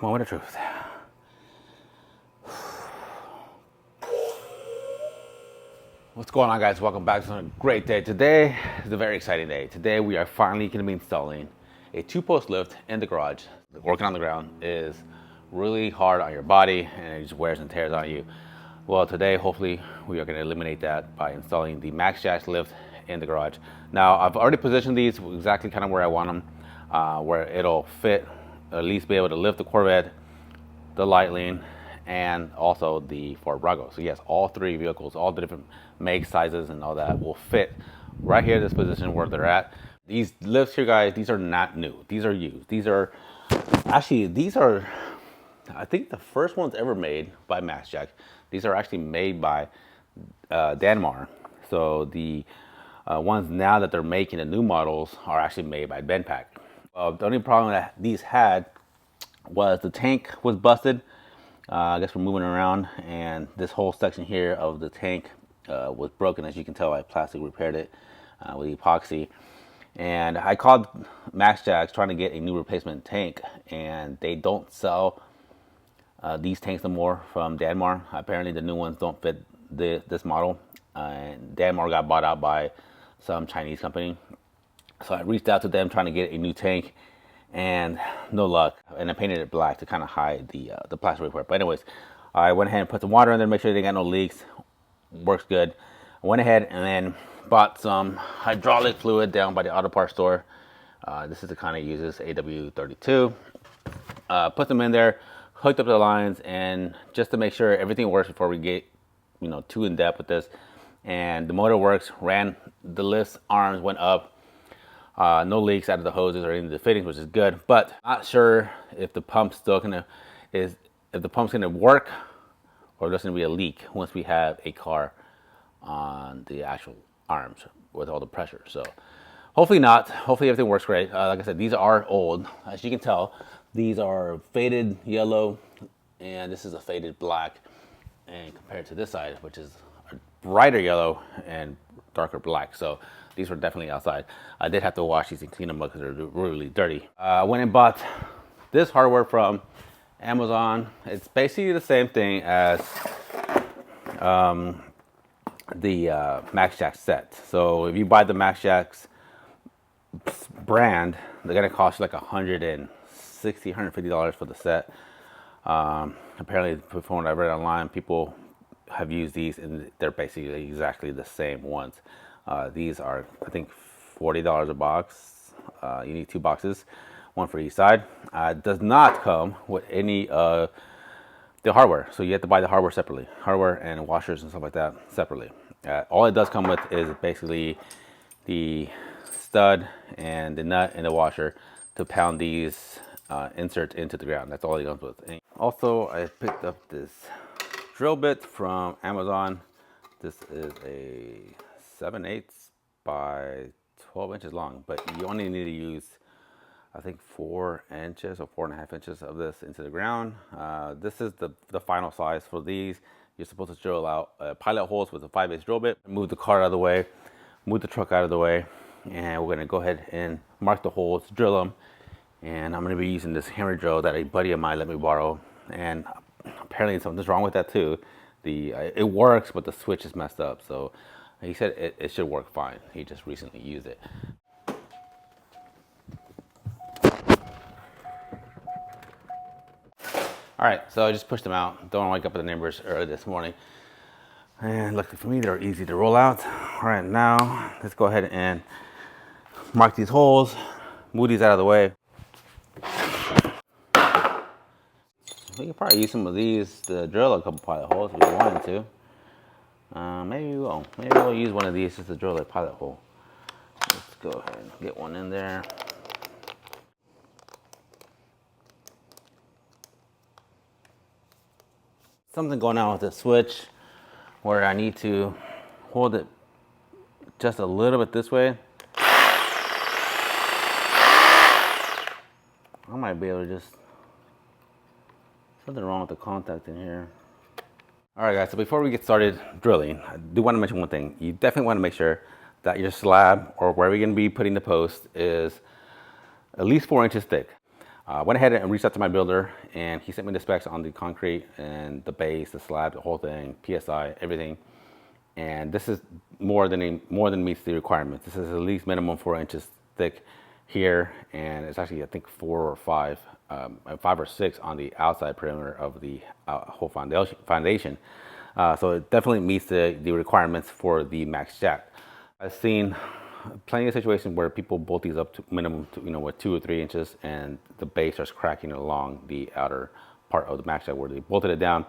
Moment of truth. What's going on, guys? Welcome back to another great day. Today is a very exciting day. Today we are finally going to be installing a two-post lift in the garage. Working on the ground is really hard on your body and it just wears and tears on you. Well, today hopefully we are going to eliminate that by installing the Maxjax lift in the garage. Now I've already positioned these exactly kind of where I want them, where it'll fit, at least be able to lift the Corvette, the Lightning, and also the Ford Bronco. So yes, all three vehicles, all the different makes, sizes, and all that will fit right here in this position where they're at. These lifts here, guys, these are not new. These are used. These are I think the first ones ever made by Maxjax. These are actually made by Danmar. So the ones now that they're making, the new models, are actually made by Benpack. The only problem that these had was the tank was busted. I guess we're moving around, and this whole section here of the tank was broken. As you can tell, I plastic repaired it with epoxy. And I called Maxjax trying to get a new replacement tank, and they don't sell these tanks no more from Danmar. Apparently the new ones don't fit this model, and Danmar got bought out by some Chinese company. So I reached out to them trying to get a new tank, and no luck. And I painted it black to kind of hide the plastic report. But anyways, I went ahead and put some water in there, make sure they got no leaks. Works good. I went ahead and then bought some hydraulic fluid down by the auto parts store. This is the kind of uses AW32. Put them in there, hooked up the lines, and just to make sure everything works before we get too in depth with this. And the motor works. Ran the lift arms, went up. No leaks out of the hoses or any of the fittings, which is good. But not sure if the pump's still if the pump's gonna work, or if there's gonna be a leak once we have a car on the actual arms with all the pressure. So hopefully not. Hopefully everything works great. Like I said, these are old. As you can tell, these are faded yellow, and this is a faded black. And compared to this side, which is a brighter yellow and darker black. So these were definitely outside. I did have to wash these and clean them up because they're really dirty. I went and bought this hardware from Amazon. It's basically the same thing as the Maxjax set. So if you buy the Maxjax brand, they're gonna cost you like $160, $150 for the set. Apparently, from what I read online, people have used these and they're basically exactly the same ones. These are, I think, $40 a box. You need 2 boxes, one for each side. It does not come with any the hardware, so you have to buy the hardware separately. Hardware and washers and stuff like that separately. All it does come with is basically the stud and the nut and the washer to pound these inserts into the ground. That's all it comes with. And also, I picked up this drill bit from Amazon. This is a 7/8 by 12 inches long, but you only need to use, I think, 4 inches or 4.5 inches of this into the ground. This is the final size for these. You're supposed to drill out pilot holes with a 5/8 drill bit. Move the car out of the way, move the truck out of the way, and we're gonna go ahead and mark the holes, drill them. And I'm gonna be using this hammer drill that a buddy of mine let me borrow. And apparently something's wrong with that too. It works, but the switch is messed up. So he said it should work fine. He just recently used it. All right, so I just pushed them out. Don't wake up the neighbors early this morning. And luckily for me, they're easy to roll out. All right, now let's go ahead and mark these holes, move these out of the way. We could probably use some of these to drill a couple pilot holes if we wanted to. Maybe we won't. Maybe we'll use one of these just to drill a pilot hole. Let's go ahead and get one in there. Something going on with the switch where I need to hold it just a little bit this way. I might be able to just, something wrong with the contact in here. All right, guys, so before we get started drilling, I do want to mention one thing. You definitely want to make sure that your slab, or wherever you're going to be putting the post, is at least 4 inches thick. Went ahead and reached out to my builder, and he sent me the specs on the concrete and the base, the slab, the whole thing, PSI, everything. And this is more than meets the requirements. This is at least minimum 4 inches thick here, and it's actually I think 5 or 6 on the outside perimeter of the whole foundation. So it definitely meets the requirements for the Maxjax. I've seen plenty of situations where people bolt these up to minimum to, with 2 or 3 inches, and the base starts cracking along the outer part of the Maxjax where they bolted it down.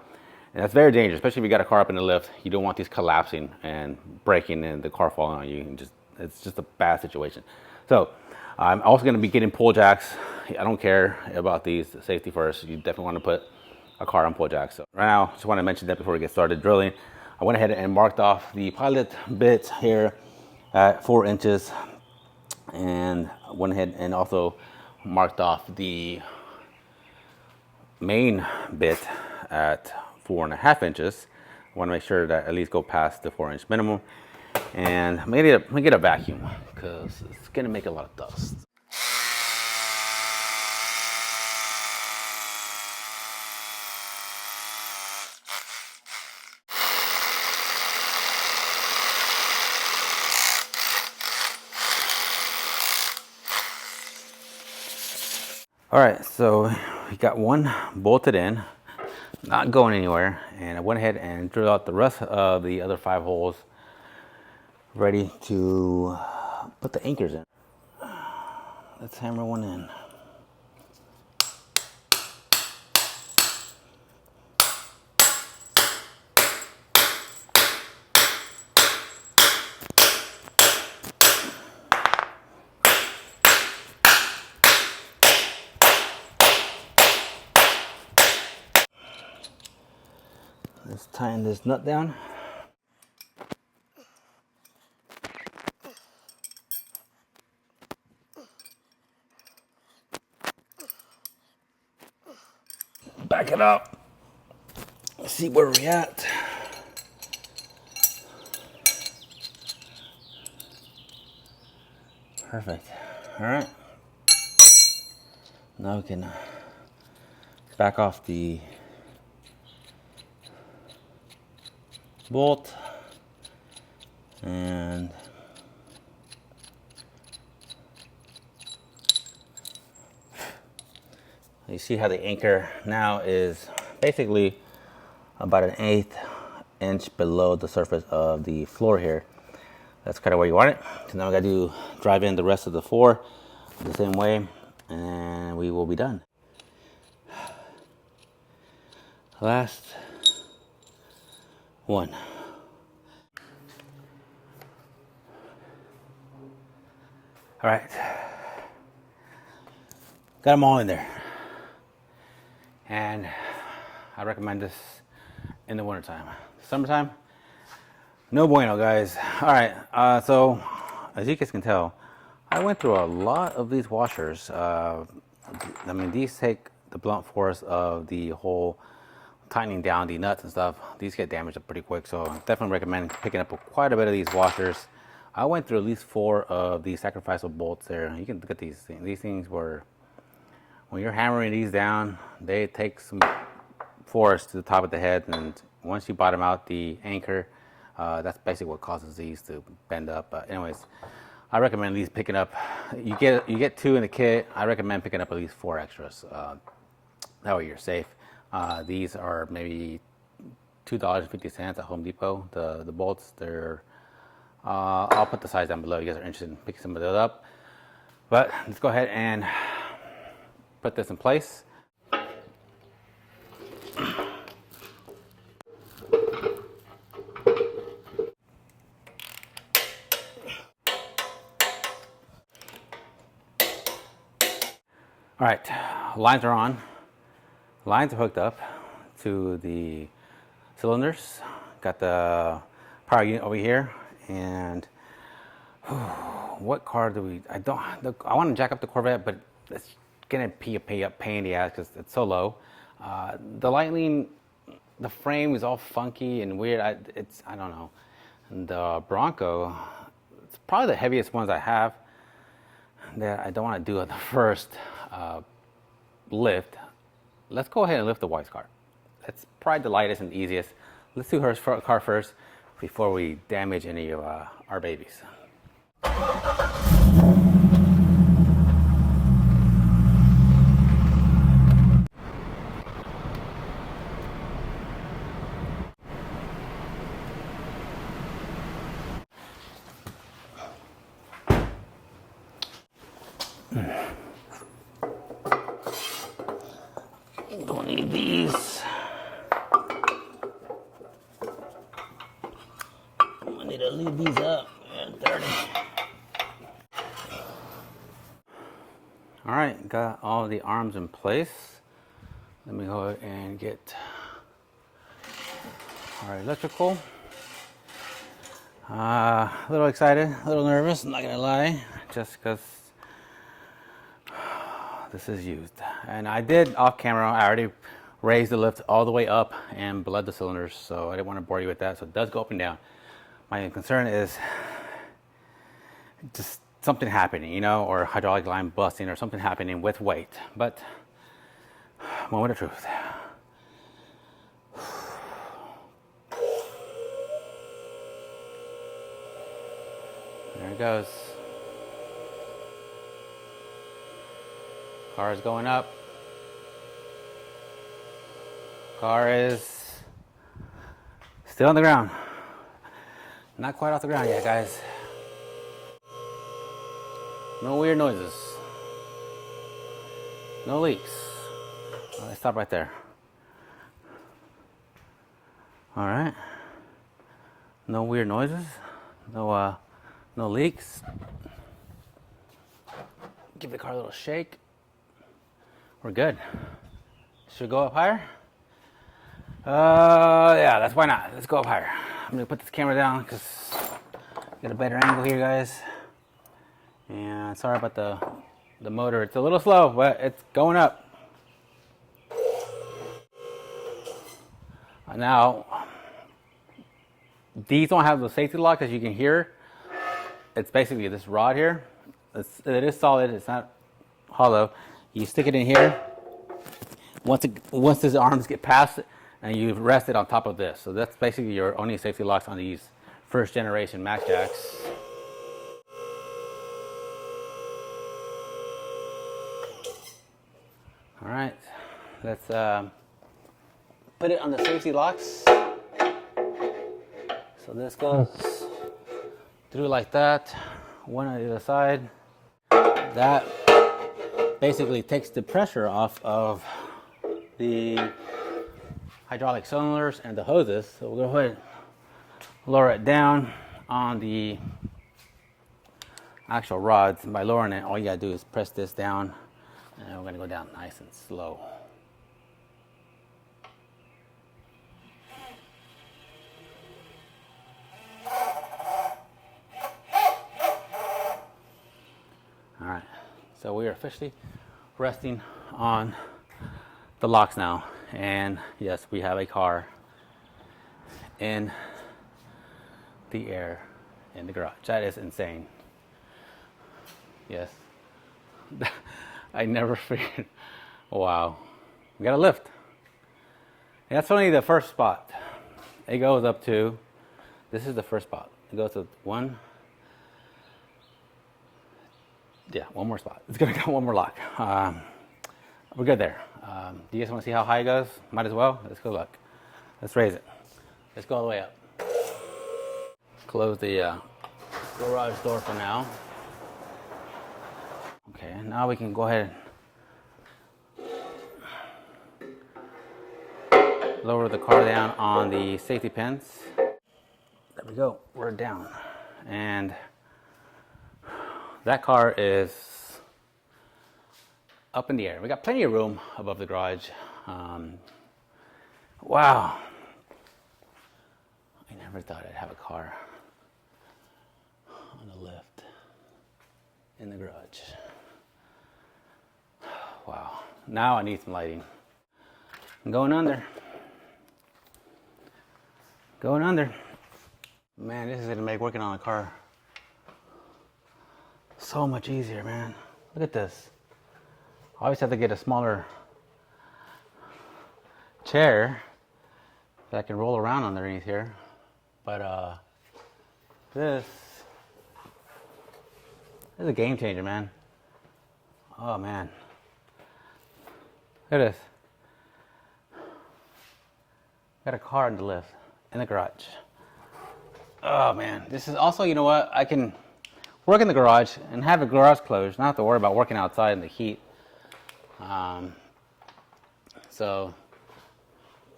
And that's very dangerous, especially if you got a car up in the lift. You don't want these collapsing and breaking and the car falling on you. And it's just a bad situation. So I'm also going to be getting pull jacks. I don't care about these, safety first. You definitely want to put a car on pull jacks. So right now, just want to mention that before we get started drilling. I went ahead and marked off the pilot bits here at 4 inches, and went ahead and also marked off the main bit at 4.5 inches. I want to make sure that at least go past the 4 inch minimum. And I'm gonna get a vacuum because it's gonna make a lot of dust. All right, so we got one bolted in, not going anywhere, and I went ahead and drilled out the rest of the other 5 holes, ready to put the anchors in. Let's hammer one in. Let's tighten this nut down. Back it up. Let's see where we're at. Perfect. All right. Now we can back off the bolt, and you see how the anchor now is basically about 1/8 inch below the surface of the floor here. That's kind of where you want it. So now we got to drive in the rest of the 4 the same way, and we will be done. Last one. All right, got them all in there, and I recommend this in the wintertime. Summertime, no bueno, guys. All right, so as you guys can tell, I went through a lot of these washers. I mean, these take the blunt force of the whole tightening down the nuts and stuff. These get damaged up pretty quick, so I definitely recommend picking up quite a bit of these washers. I went through at least 4 of these sacrificial bolts there. You can look at these things. These things were, when you're hammering these down, they take some force to the top of the head, and once you bottom out the anchor, that's basically what causes these to bend up. But anyways, I recommend these picking up. You get 2 in the kit. I recommend picking up at least 4 extras. That way you're safe. These are maybe $2.50 at Home Depot. The bolts, they're I'll put the size down below if you guys are interested in picking some of those up. But let's go ahead and put this in place. All right, lines are on. Lines are hooked up to the cylinders. Got the power unit over here, and what car do we? I want to jack up the Corvette, but it's gonna be a pain in the ass because it's so low. The Lightning, the frame is all funky and weird. I don't know. And the Bronco, it's probably the heaviest ones I have that I don't want to do at the first lift, let's go ahead and lift the wife's car. That's probably the lightest and easiest. Let's do her car first before we damage any of our babies. Don't need these. I need to leave these up. They're dirty. All right, got all the arms in place. Let me go ahead and get our electrical. A little excited, a little nervous, I'm not gonna lie, just because this is used. And I did off camera, I already raised the lift all the way up and bled the cylinders, so I didn't want to bore you with that. So it does go up and down. My concern is just something happening, you know, or hydraulic line busting or something happening with weight. But moment of truth. There it goes. Car is going up. Car is still on the ground. Not quite off the ground yet, guys. No weird noises. No leaks. Let's stop right there. All right. No weird noises. No leaks. Give the car a little shake. We're good. Should we go up higher? Yeah, that's why not. Let's go up higher. I'm gonna put this camera down because get a better angle here, guys. And sorry about the motor. It's a little slow, but it's going up. Now, these don't have the safety lock, as you can hear. It's basically this rod here. It is solid. It's not hollow. You stick it in here. Once these arms get past it, and you rest it on top of this. So that's basically your only safety locks on these first generation Maxjax. All right, let's put it on the safety locks. So this goes through like that, one on the other side. That basically takes the pressure off of the hydraulic cylinders and the hoses. So we'll go ahead and lower it down on the actual rods. And by lowering it, all you gotta do is press this down, and we're gonna go down nice and slow. All right, so we are officially resting on the locks now. And yes, we have a car in the air in the garage. That is insane. Yes. I never figured. Wow. We got a lift. And that's only the first spot. It goes up to, this is the first spot. It goes to one. Yeah, one more spot. It's gonna go one more lock. We're good there. Do you guys want to see how high it goes? Might as well. Let's go look. Let's raise it. Let's go all the way up. Close the garage door for now. Okay, now we can go ahead and lower the car down on the safety pins. There we go. We're down. And that car is up in the air. We got plenty of room above the garage. Wow. I never thought I'd have a car on a lift in the garage. Wow. Now I need some lighting. I'm going under. Going under. Man, this is gonna make working on a car so much easier, man. Look at this. I always have to get a smaller chair that I can roll around underneath here. But this is a game changer, man. Oh man. Look at this. Got a car in the lift, in the garage. Oh man, this is also, you know what? I can work in the garage and have the garage closed, not have to worry about working outside in the heat. So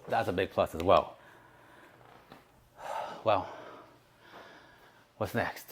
that's a big plus as well. Well, what's next?